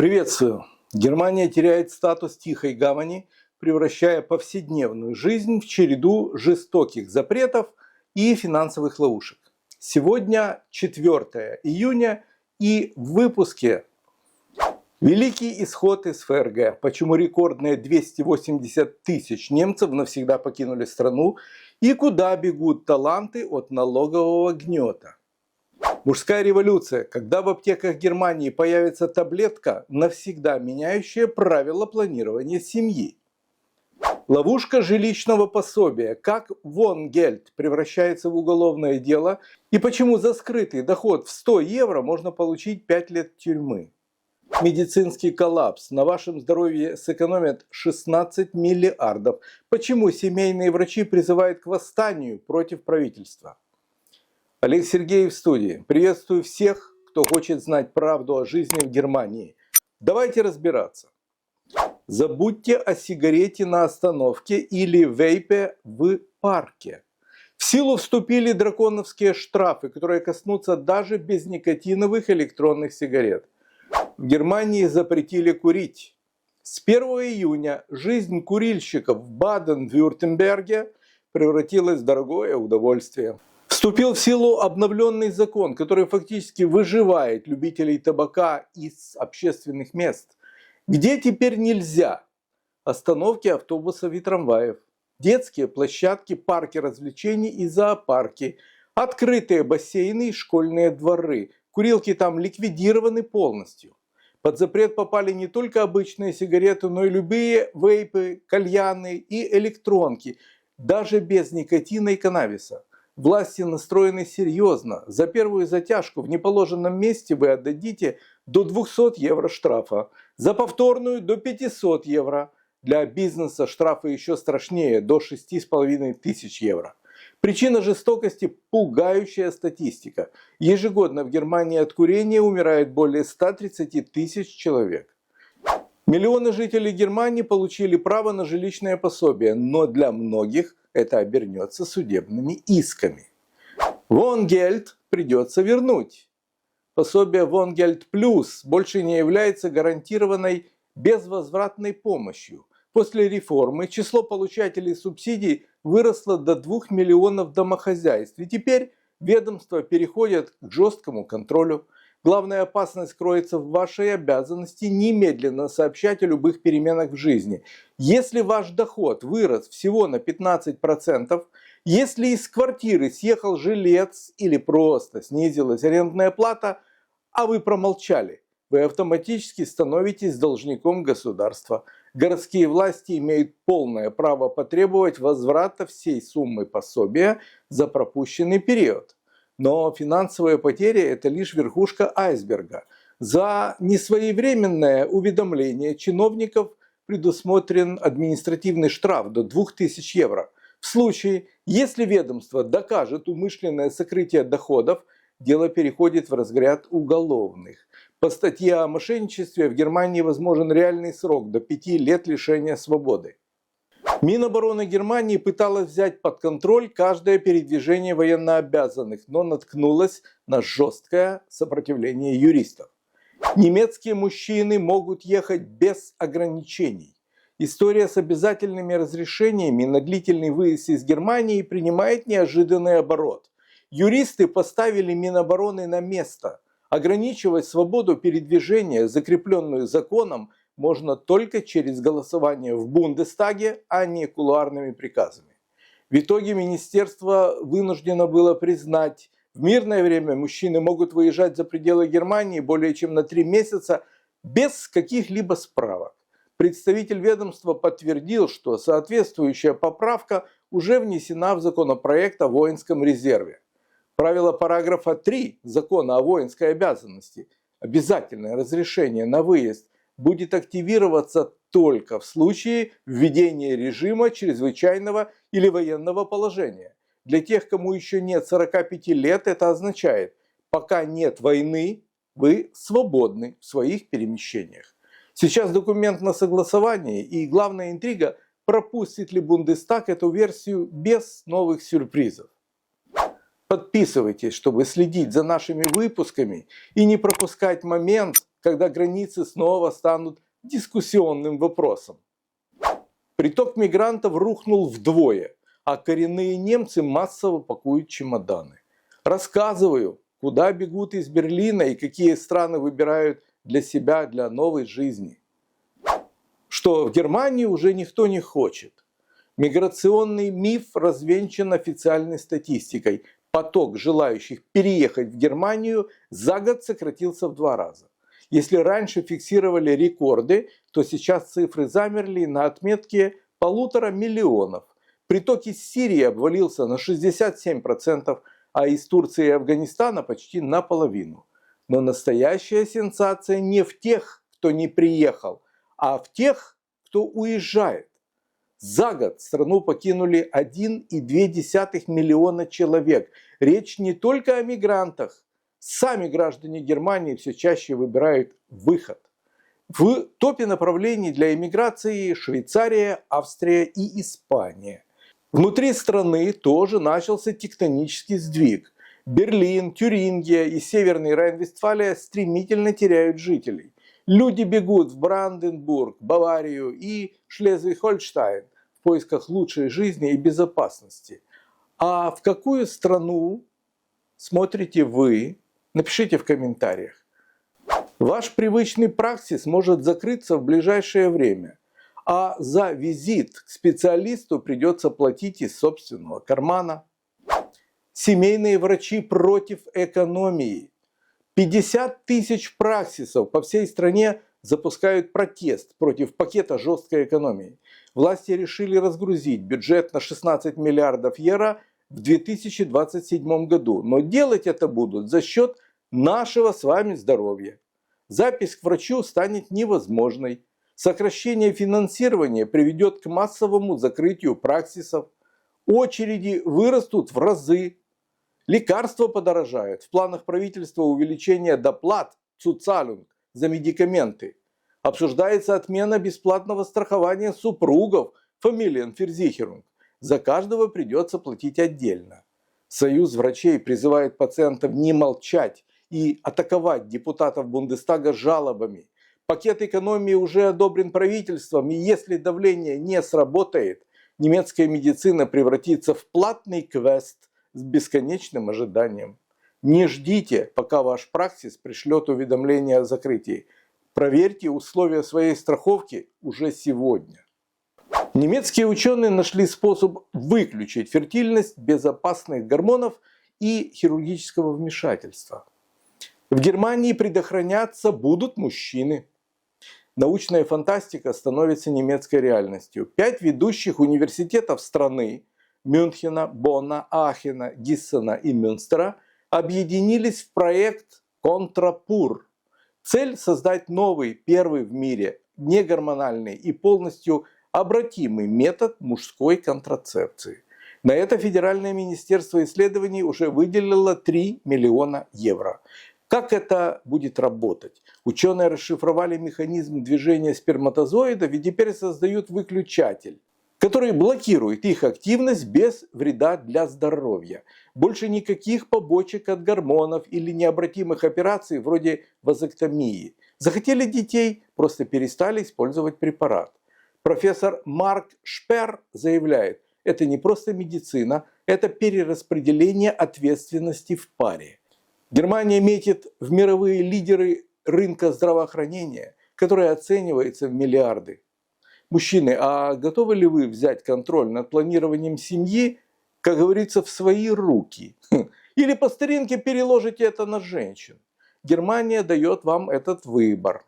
Приветствую! Германия теряет статус тихой гавани, превращая повседневную жизнь в череду жестоких запретов и финансовых ловушек. Сегодня 4 июня и в выпуске великий исход из ФРГ, почему рекордные 280 тысяч немцев навсегда покинули страну и куда бегут таланты от налогового гнета. Мужская революция, когда в аптеках Германии появится таблетка, навсегда меняющая правила планирования семьи. Ловушка жилищного пособия, как Wohngeld превращается в уголовное дело и почему за скрытый доход в 100 евро можно получить 5 лет тюрьмы. Медицинский коллапс, на вашем здоровье сэкономят 16 миллиардов. Почему семейные врачи призывают к восстанию против правительства. Олег Сергеев в студии. Приветствую всех, кто хочет знать правду о жизни в Германии. Давайте разбираться. Забудьте о сигарете на остановке или вейпе в парке. В силу вступили драконовские штрафы, которые коснутся даже безникотиновых электронных сигарет. В Германии запретили курить. С 1 июня жизнь курильщиков в Баден-Вюртемберге превратилась в дорогое удовольствие. Вступил в силу обновленный закон, который фактически выживает любителей табака из общественных мест. Где теперь нельзя? Остановки автобусов и трамваев, детские площадки, парки развлечений и зоопарки, открытые бассейны и школьные дворы. Курилки там ликвидированы полностью. Под запрет попали не только обычные сигареты, но и любые вейпы, кальяны и электронки, даже без никотина и каннабиса. Власти настроены серьезно. За первую затяжку в неположенном месте вы отдадите до 200 евро штрафа. За повторную до 500 евро. Для бизнеса штрафы еще страшнее, до 6500 евро. Причина жестокости – пугающая статистика. Ежегодно в Германии от курения умирает более 130 тысяч человек. Миллионы жителей Германии получили право на жилищное пособие, но для многих это обернется судебными исками. Wohngeld придется вернуть. Пособие Wohngeld Plus больше не является гарантированной безвозвратной помощью. После реформы число получателей субсидий выросло до 2 миллионов домохозяйств. И теперь ведомства переходят к жесткому контролю. Главная опасность кроется в вашей обязанности немедленно сообщать о любых переменах в жизни. Если ваш доход вырос всего на 15%, если из квартиры съехал жилец или просто снизилась арендная плата, а вы промолчали, вы автоматически становитесь должником государства. Городские власти имеют полное право потребовать возврата всей суммы пособия за пропущенный период. Но финансовые потери – это лишь верхушка айсберга. За несвоевременное уведомление чиновников предусмотрен административный штраф до 2000 евро. В случае, если ведомство докажет умышленное сокрытие доходов, дело переходит в разряд уголовных. По статье о мошенничестве в Германии возможен реальный срок до 5 лет лишения свободы. Минобороны Германии пыталась взять под контроль каждое передвижение военнообязанных, но наткнулась на жесткое сопротивление юристов. Немецкие мужчины могут ехать без ограничений. История с обязательными разрешениями на длительный выезд из Германии принимает неожиданный оборот. Юристы поставили Минобороны на место. Ограничивать свободу передвижения, закрепленную законом, можно только через голосование в Бундестаге, а не кулуарными приказами. В итоге министерство вынуждено было признать, в мирное время мужчины могут выезжать за пределы Германии более чем на 3 месяца без каких-либо справок. Представитель ведомства подтвердил, что соответствующая поправка уже внесена в законопроект о воинском резерве. Правило параграфа 3 закона о воинской обязанности, обязательное разрешение на выезд, будет активироваться только в случае введения режима чрезвычайного или военного положения. Для тех, кому еще нет 45 лет, это означает, пока нет войны, вы свободны в своих перемещениях. Сейчас документ на согласование, и главная интрига, пропустит ли Бундестаг эту версию без новых сюрпризов. Подписывайтесь, чтобы следить за нашими выпусками и не пропускать момент, когда границы снова станут дискуссионным вопросом. Приток мигрантов рухнул вдвое, а коренные немцы массово пакуют чемоданы. Рассказываю, куда бегут из Берлина и какие страны выбирают для себя, для новой жизни. Что в Германии уже никто не хочет. Миграционный миф развенчан официальной статистикой. Поток желающих переехать в Германию за год сократился в 2 раза. Если раньше фиксировали рекорды, то сейчас цифры замерли на отметке 1,5 миллиона. Приток из Сирии обвалился на 67%, а из Турции и Афганистана почти наполовину. Но настоящая сенсация не в тех, кто не приехал, а в тех, кто уезжает. За год страну покинули 1,2 миллиона человек. Речь не только о мигрантах. Сами граждане Германии все чаще выбирают выход. В топе направлений для эмиграции Швейцария, Австрия и Испания. Внутри страны тоже начался тектонический сдвиг. Берлин, Тюрингия и Северный Рейн-Вестфалия стремительно теряют жителей. Люди бегут в Бранденбург, Баварию и Шлезвиг-Хольштайн в поисках лучшей жизни и безопасности. А в какую страну смотрите вы? Напишите в комментариях. Ваш привычный праксис может закрыться в ближайшее время, а за визит к специалисту придется платить из собственного кармана. Семейные врачи против экономии. 50 тысяч праксисов по всей стране запускают протест против пакета жесткой экономии. Власти решили разгрузить бюджет на 16 миллиардов евро в 2027 году. Но делать это будут за счет нашего с вами здоровья. Запись к врачу станет невозможной. Сокращение финансирования приведет к массовому закрытию праксисов. Очереди вырастут в разы. Лекарства подорожают. В планах правительства увеличение доплат Zuzahlung за медикаменты. Обсуждается отмена бесплатного страхования супругов Familienversicherung. За каждого придется платить отдельно. Союз врачей призывает пациентов не молчать и атаковать депутатов Бундестага жалобами. Пакет экономии уже одобрен правительством, и если давление не сработает, немецкая медицина превратится в платный квест с бесконечным ожиданием. Не ждите, пока ваш праксис пришлет уведомление о закрытии. Проверьте условия своей страховки уже сегодня. Немецкие ученые нашли способ выключить фертильность без опасных гормонов и хирургического вмешательства. В Германии предохраняться будут мужчины. Научная фантастика становится немецкой реальностью. 5 ведущих университетов страны Мюнхена, Бонна, Аахена, Гиссена и Мюнстера объединились в проект «Контрапур». Цель – создать новый, первый в мире, негормональный и полностью обратимый метод мужской контрацепции. На это Федеральное министерство исследований уже выделило 3 миллиона евро. Как это будет работать? Ученые расшифровали механизм движения сперматозоидов и теперь создают выключатель, который блокирует их активность без вреда для здоровья. Больше никаких побочек от гормонов или необратимых операций вроде вазэктомии. Захотели детей, просто перестали использовать препарат. Профессор Марк Шпер заявляет, это не просто медицина, это перераспределение ответственности в паре. Германия метит в мировые лидеры рынка здравоохранения, который оценивается в миллиарды. Мужчины, а готовы ли вы взять контроль над планированием семьи, как говорится, в свои руки? Или по старинке переложите это на женщин? Германия дает вам этот выбор.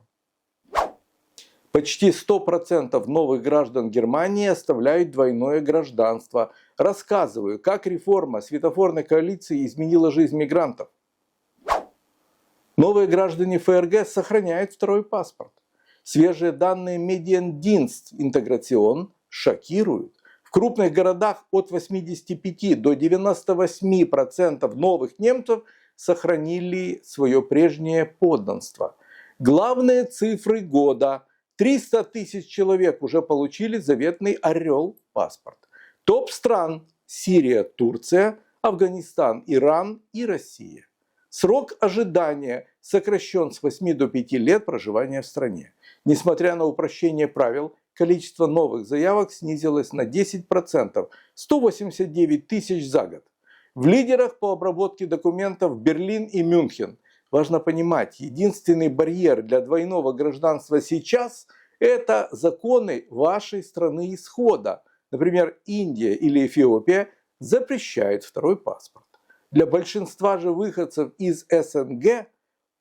Почти 100% новых граждан Германии оставляют двойное гражданство. Рассказываю, как реформа светофорной коалиции изменила жизнь мигрантов. Новые граждане ФРГ сохраняют второй паспорт. Свежие данные Mediendienst Integration шокируют. В крупных городах от 85 до 98% новых немцев сохранили свое прежнее подданство. Главные цифры года. 300 тысяч человек уже получили заветный «Орел» паспорт. Топ стран – Сирия, Турция, Афганистан, Иран и Россия. Срок ожидания сокращен с 8 до 5 лет проживания в стране. Несмотря на упрощение правил, количество новых заявок снизилось на 10%, 189 тысяч за год. В лидерах по обработке документов Берлин и Мюнхен. Важно понимать, единственный барьер для двойного гражданства сейчас – это законы вашей страны исхода. Например, Индия или Эфиопия запрещают второй паспорт. Для большинства же выходцев из СНГ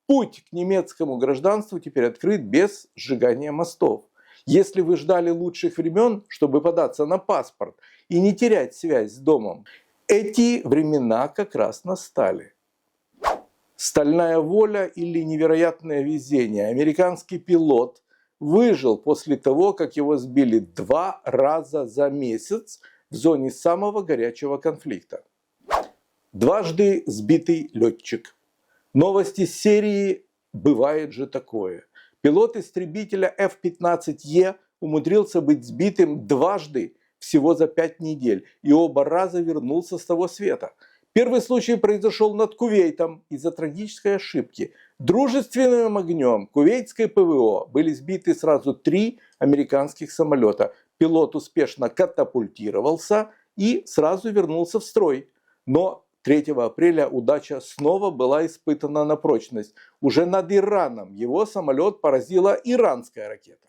путь к немецкому гражданству теперь открыт без сжигания мостов. Если вы ждали лучших времен, чтобы податься на паспорт и не терять связь с домом, эти времена как раз настали. Стальная воля или невероятное везение. Американский пилот выжил после того, как его сбили 2 раза за месяц в зоне самого горячего конфликта. Дважды сбитый летчик. Новости серии «Бывает же такое». Пилот истребителя F-15E умудрился быть сбитым дважды всего за 5 недель и оба раза вернулся с того света. Первый случай произошел над Кувейтом из-за трагической ошибки. Дружественным огнем кувейтской ПВО были сбиты сразу 3 американских самолета. Пилот успешно катапультировался и сразу вернулся в строй. Но 3 апреля удача снова была испытана на прочность. Уже над Ираном его самолет поразила иранская ракета.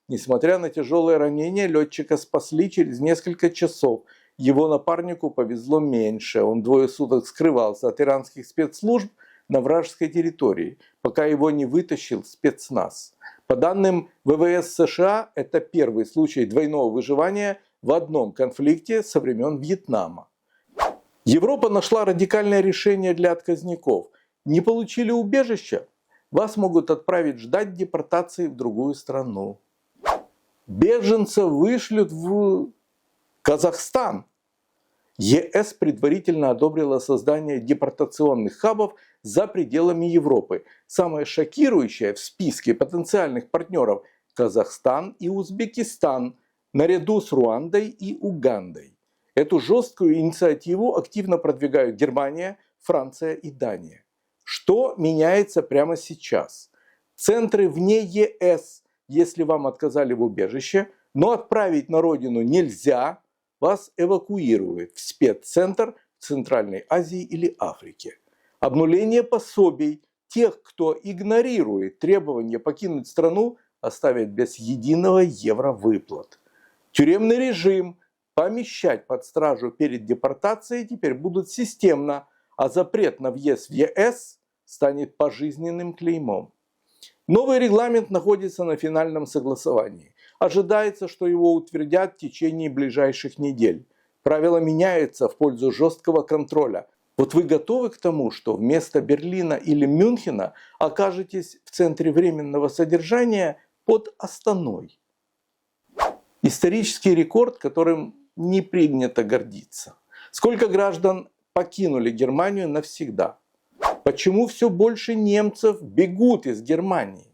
Несмотря на тяжелое ранение, летчика спасли через несколько часов. Его напарнику повезло меньше. Он 2 суток скрывался от иранских спецслужб на вражеской территории, пока его не вытащил спецназ. По данным ВВС США, это первый случай двойного выживания в одном конфликте со времен Вьетнама. Европа нашла радикальное решение для отказников. Не получили убежища? Вас могут отправить ждать депортации в другую страну. Беженцев вышлют в Казахстан. ЕС предварительно одобрила создание депортационных хабов за пределами Европы. Самое шокирующее в списке потенциальных партнеров – Казахстан и Узбекистан, наряду с Руандой и Угандой. Эту жесткую инициативу активно продвигают Германия, Франция и Дания. Что меняется прямо сейчас? Центры вне ЕС, если вам отказали в убежище, но отправить на родину нельзя, вас эвакуируют в спеццентр в Центральной Азии или Африке. Обнуление пособий тех, кто игнорирует требования покинуть страну, оставят без единого евро выплат. Тюремный режим помещать под стражу перед депортацией теперь будут системно, а запрет на въезд в ЕС станет пожизненным клеймом. Новый регламент находится на финальном согласовании. Ожидается, что его утвердят в течение ближайших недель. Правила меняются в пользу жесткого контроля. Вот вы готовы к тому, что вместо Берлина или Мюнхена окажетесь в центре временного содержания под Астаной? Исторический рекорд, которым не принято гордиться. Сколько граждан покинули Германию навсегда? Почему все больше немцев бегут из Германии?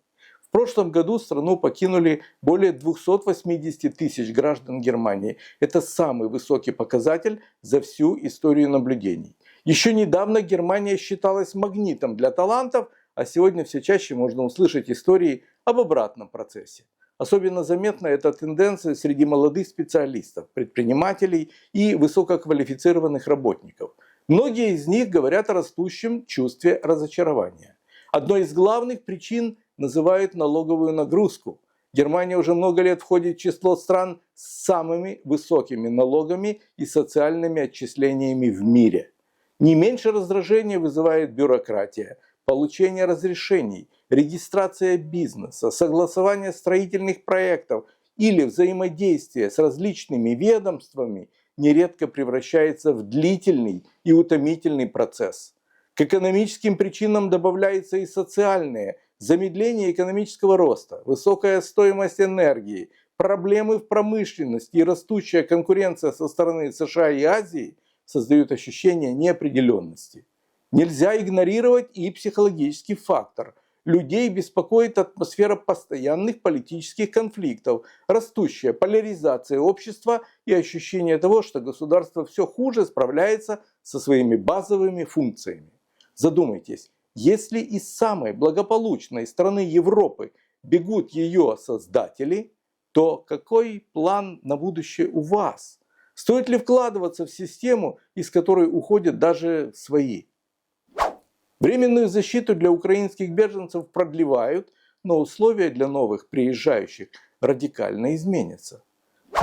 В прошлом году страну покинули более 280 тысяч граждан Германии. Это самый высокий показатель за всю историю наблюдений. Еще недавно Германия считалась магнитом для талантов, а сегодня все чаще можно услышать истории об обратном процессе. Особенно заметна эта тенденция среди молодых специалистов, предпринимателей и высококвалифицированных работников. Многие из них говорят о растущем чувстве разочарования. Одной из главных причин называют налоговую нагрузку. Германия уже много лет входит в число стран с самыми высокими налогами и социальными отчислениями в мире. Не меньше раздражения вызывает бюрократия, получение разрешений, регистрация бизнеса, согласование строительных проектов или взаимодействие с различными ведомствами нередко превращается в длительный и утомительный процесс. К экономическим причинам добавляются и социальные: замедление экономического роста, высокая стоимость энергии, проблемы в промышленности и растущая конкуренция со стороны США и Азии создают ощущение неопределенности. Нельзя игнорировать и психологический фактор. Людей беспокоит атмосфера постоянных политических конфликтов, растущая поляризация общества и ощущение того, что государство все хуже справляется со своими базовыми функциями. Задумайтесь, если из самой благополучной страны Европы бегут ее создатели, то какой план на будущее у вас? Стоит ли вкладываться в систему, из которой уходят даже свои? Временную защиту для украинских беженцев продлевают, но условия для новых приезжающих радикально изменятся.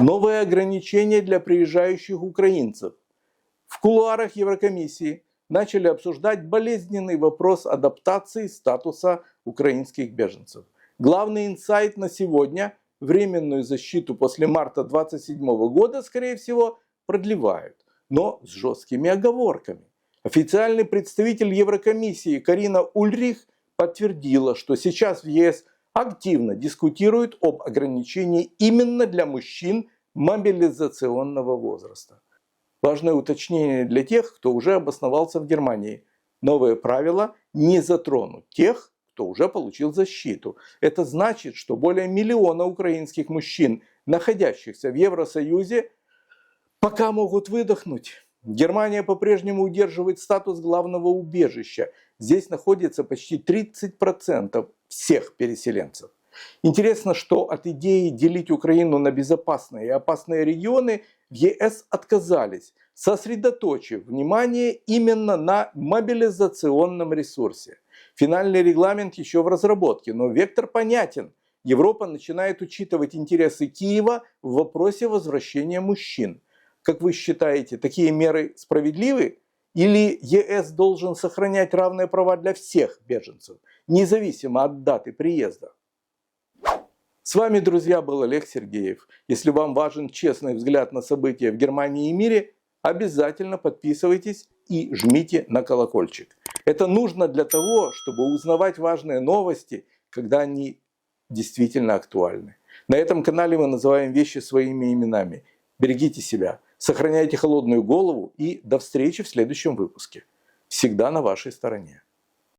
Новые ограничения для приезжающих украинцев. В кулуарах Еврокомиссии начали обсуждать болезненный вопрос адаптации статуса украинских беженцев. Главный инсайт на сегодня – временную защиту после марта 2027 года, скорее всего, продлевают, но с жесткими оговорками. Официальный представитель Еврокомиссии Карина Ульрих подтвердила, что сейчас в ЕС активно дискутируют об ограничении именно для мужчин мобилизационного возраста. Важное уточнение для тех, кто уже обосновался в Германии. Новые правила не затронут тех, кто уже получил защиту. Это значит, что более миллиона украинских мужчин, находящихся в Евросоюзе, пока могут выдохнуть. Германия по-прежнему удерживает статус главного убежища. Здесь находится почти 30% всех переселенцев. Интересно, что от идеи делить Украину на безопасные и опасные регионы в ЕС отказались, сосредоточив внимание именно на мобилизационном ресурсе. Финальный регламент еще в разработке, но вектор понятен. Европа начинает учитывать интересы Киева в вопросе возвращения мужчин. Как вы считаете, такие меры справедливы? Или ЕС должен сохранять равные права для всех беженцев, независимо от даты приезда? С вами, друзья, был Олег Сергеев. Если вам важен честный взгляд на события в Германии и мире, обязательно подписывайтесь и жмите на колокольчик. Это нужно для того, чтобы узнавать важные новости, когда они действительно актуальны. На этом канале мы называем вещи своими именами. Берегите себя, сохраняйте холодную голову и до встречи в следующем выпуске. Всегда на вашей стороне.